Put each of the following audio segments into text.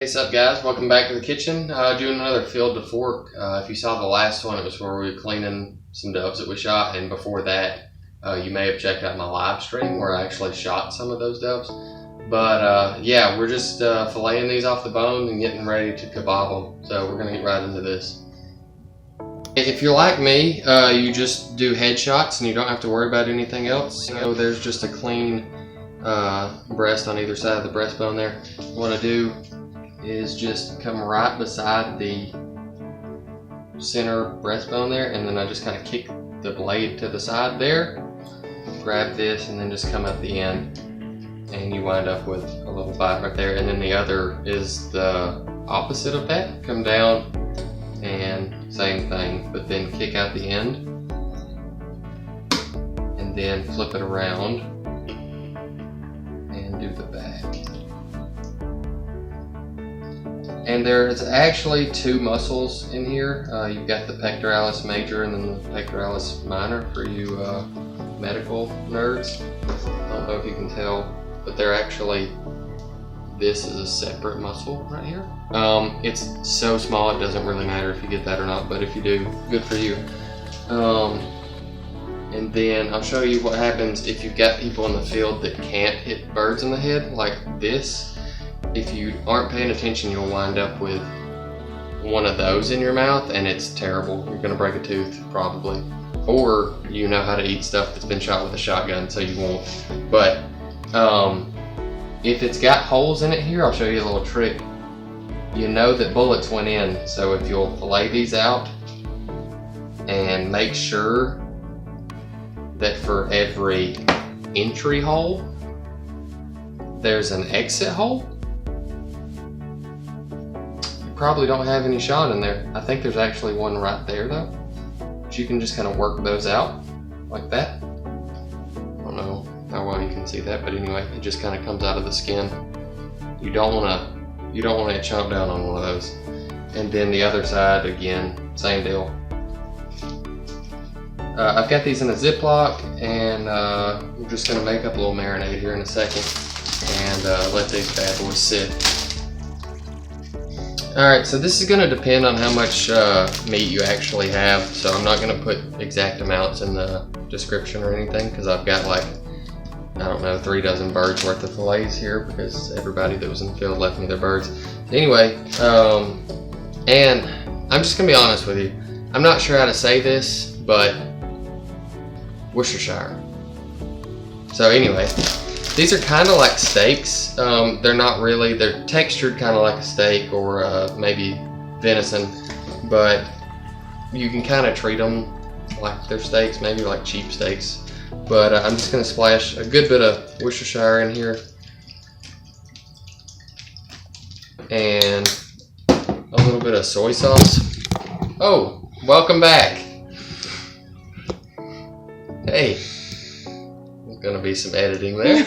Hey, what's up guys, welcome back to the kitchen. Doing another field to fork. If you saw the last one, it was where we were cleaning some doves that we shot, and before that you may have checked out my live stream where I actually shot some of those doves. But yeah, we're just filleting these off the bone and getting ready to kebab them, so we're going to get right into this. If you're like me, you just do headshots and you don't have to worry about anything else. There's just a clean breast on either side of the breastbone there. What you want to do is just come right beside the center breastbone there, and then I just kind of kick the blade to the side there, grab this, and then just come at the end, and you wind up with a little bite right there. And then the other is the opposite of that, come down and same thing, but then kick out the end and then flip it around and do the back. And there's actually two muscles in here. You've got the pectoralis major and then the pectoralis minor for you medical nerds. I don't know if you can tell, but they're actually, this is a separate muscle right here. It's so small it doesn't really matter if you get that or not, but if you do, good for you. And then I'll show you what happens if you've got people in the field that can't hit birds in the head like this. If you aren't paying attention, you'll wind up with one of those in your mouth, and it's terrible. You're gonna break a tooth probably, or you know how to eat stuff that's been shot with a shotgun, so you won't. But if it's got holes in it here, I'll show you a little trick. You know that bullets went in, so if you'll fillet these out and make sure that for every entry hole there's an exit hole. Probably don't have any shot in there. I think there's actually one right there though, but you can just kind of work those out like that. I don't know how well you can see that, but anyway, it just kind of comes out of the skin. You don't want to chomp down on one of those. And then the other side, again, same deal. I've got these in a Ziploc, and we're just going to make up a little marinade here in a second and let these bad boys sit. Alright, so this is going to depend on how much meat you actually have, so I'm not going to put exact amounts in the description or anything, because I've got like, I don't know, 3 dozen birds worth of fillets here, because everybody that was in the field left me their birds. Anyway, and I'm just going to be honest with you, I'm not sure how to say this, but Worcestershire. So anyway, these are kind of like steaks. They're not really, they're textured kind of like a steak or maybe venison, but you can kind of treat them like they're steaks, maybe like cheap steaks. But I'm just going to splash a good bit of Worcestershire in here and a little bit of soy sauce. Oh, welcome back. Hey, there's going to be some editing there.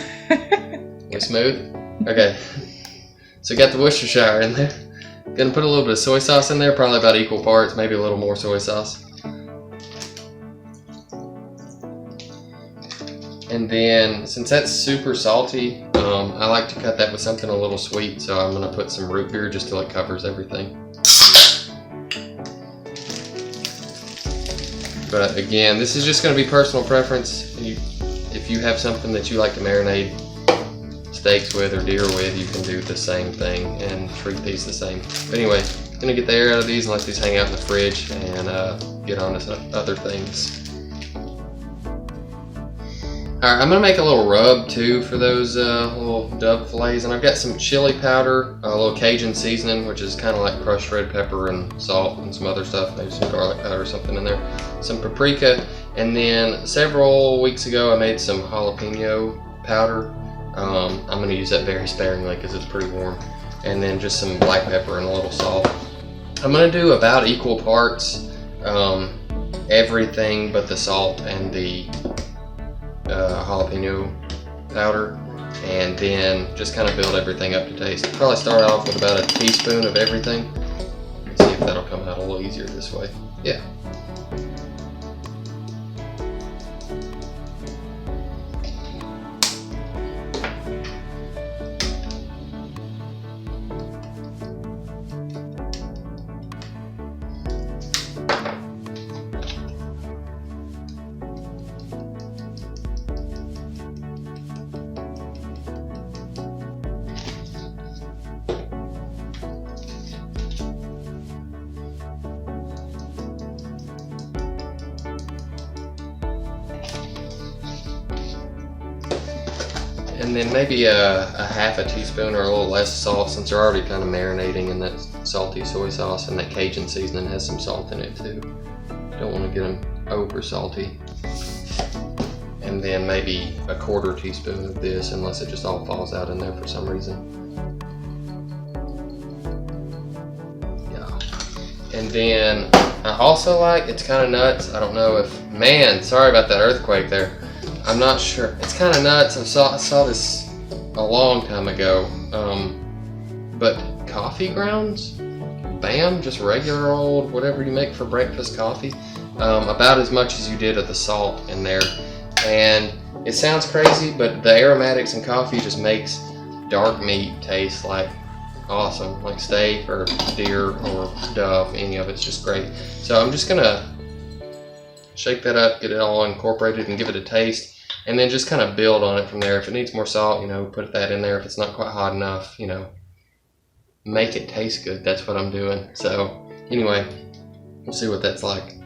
We're smooth. Okay, so got the Worcestershire in there. Gonna put a little bit of soy sauce in there, probably about equal parts, maybe a little more soy sauce. And then, since that's super salty, I like to cut that with something a little sweet, so I'm gonna put some root beer just till it covers everything. But again, this is just gonna be personal preference. If you have something that you like to marinate steaks with or deer with, you can do the same thing and treat these the same. But anyway, I'm gonna get the air out of these and let these hang out in the fridge and get on to some other things. Alright, I'm gonna make a little rub too for those little dove fillets, and I've got some chili powder, a little Cajun seasoning, which is kind of like crushed red pepper and salt and some other stuff, maybe some garlic powder or something in there, some paprika, and then several weeks ago I made some jalapeno powder. I'm going to use that very sparingly because it's pretty warm, and then just some black pepper and a little salt. I'm going to do about equal parts everything but the salt and the jalapeno powder, and then just kind of build everything up to taste. Probably start off with about a teaspoon of everything. Let's see if that'll come out a little easier this way. Yeah. And then maybe a half a teaspoon or a little less salt, since they're already kind of marinating in that salty soy sauce, and that Cajun seasoning has some salt in it too. Don't want to get them over salty. And then maybe a quarter teaspoon of this, unless it just all falls out in there for some reason. Yeah. And then I also like, it's kind of nuts. I don't know if, man, sorry about that earthquake there. I'm not sure. It's kind of nuts. I saw this a long time ago. But coffee grounds, bam, just regular old whatever you make for breakfast coffee, about as much as you did of the salt in there. And it sounds crazy, but the aromatics in coffee just makes dark meat taste like awesome, like steak or deer or dove. Any of it's just great. So I'm just gonna shake that up, get it all incorporated, and give it a taste, and then just kind of build on it from there. If it needs more salt, you know, put that in there. If it's not quite hot enough, you know, make it taste good. That's what I'm doing. So anyway, we'll see what that's like.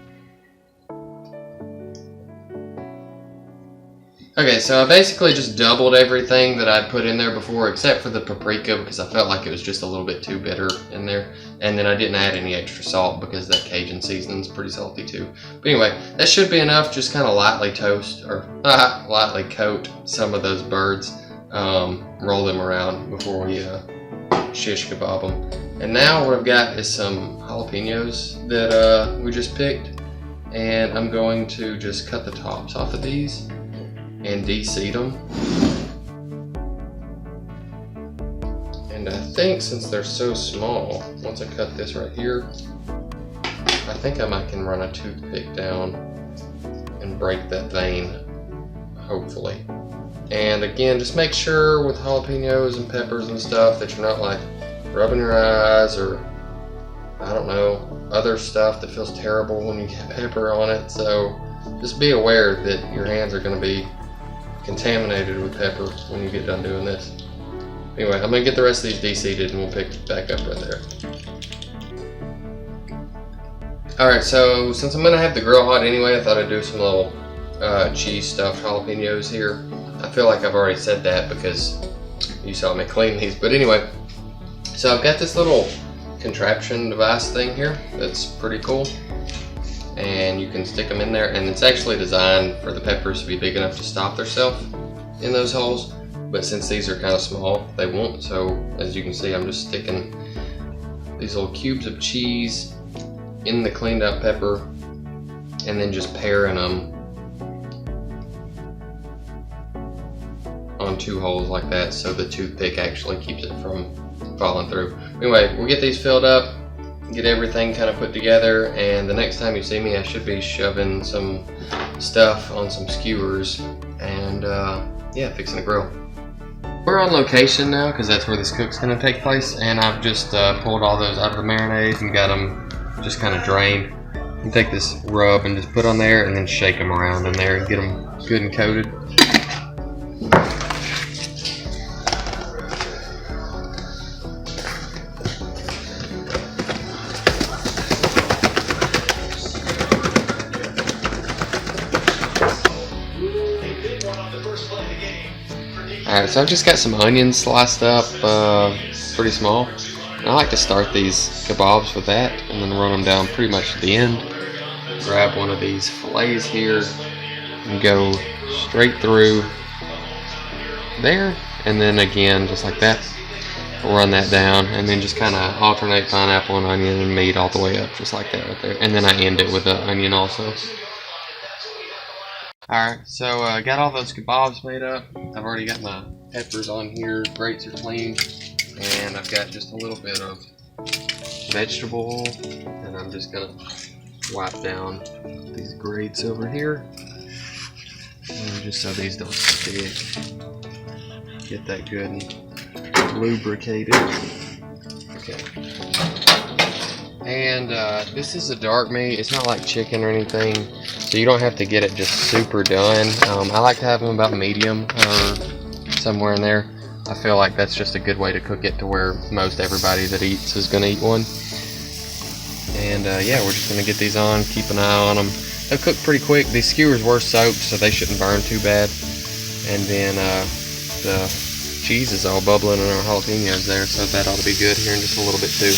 Okay, so I basically just doubled everything that I'd put in there before, except for the paprika, because I felt like it was just a little bit too bitter in there. And then I didn't add any extra salt because that Cajun seasoning's pretty salty too. But anyway, that should be enough. Just kind of lightly toast, or lightly coat some of those birds. Roll them around before we shish kebab them. And now what I've got is some jalapenos that we just picked. And I'm going to just cut the tops off of these and de-seed them. And I think since they're so small, once I cut this right here, I think I can run a toothpick down and break that vein, hopefully. And again, just make sure with jalapenos and peppers and stuff that you're not like rubbing your eyes or, I don't know, other stuff that feels terrible when you get pepper on it. So just be aware that your hands are going to be contaminated with pepper when you get done doing this. Anyway, I'm gonna get the rest of these de-seeded and we'll pick it back up right there. Alright, so since I'm gonna have the grill hot anyway, I thought I'd do some little cheese stuffed jalapenos here. I feel like I've already said that because you saw me clean these, but anyway. So I've got this little contraption device thing here that's pretty cool. And you can stick them in there, and it's actually designed for the peppers to be big enough to stop themselves in those holes, but since these are kind of small, they won't. So as you can see, I'm just sticking these little cubes of cheese in the cleaned up pepper and then just pairing them on two holes like that, so the toothpick actually keeps it from falling through. Anyway, we'll get these filled up, get everything kind of put together, and the next time you see me I should be shoving some stuff on some skewers and yeah, fixing a grill. We're on location now because that's where this cook's going to take place, and I've just pulled all those out of the marinade and got them just kind of drained. You take this rub and just put on there and then shake them around in there and get them good and coated. Alright, so I've just got some onions sliced up pretty small. And I like to start these kebabs with that and then run them down pretty much to the end. Grab one of these fillets here and go straight through there, and then again just like that. Run that down and then just kind of alternate pineapple and onion and meat all the way up just like that right there. And then I end it with the onion also. Alright, so I got all those kebabs made up. I've already got my peppers on here, grates are clean, and I've got just a little bit of vegetable oil, and I'm just gonna wipe down these grates over here, and just so these don't stick. Get that good and lubricated. Okay. And this is a dark meat. It's not like chicken or anything, so you don't have to get it just super done. I like to have them about medium or somewhere in there. I feel like that's just a good way to cook it to where most everybody that eats is going to eat one. And yeah, we're just going to get these on, keep an eye on them. They'll cook pretty quick. These skewers were soaked, so they shouldn't burn too bad. And then The cheese is all bubbling in our jalapenos there, so that ought to be good here in just a little bit too.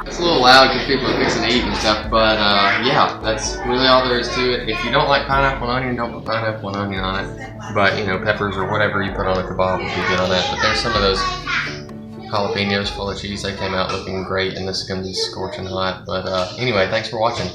It's a little loud because people are fixing to eat and stuff, but yeah, that's really all there is to it. If you don't like pineapple and onion, don't put pineapple and onion on it. But, you know, peppers or whatever you put on a kebab would be good on that. But there's some of those jalapenos full of cheese. They came out looking great, and this is going to be scorching hot. But anyway, thanks for watching.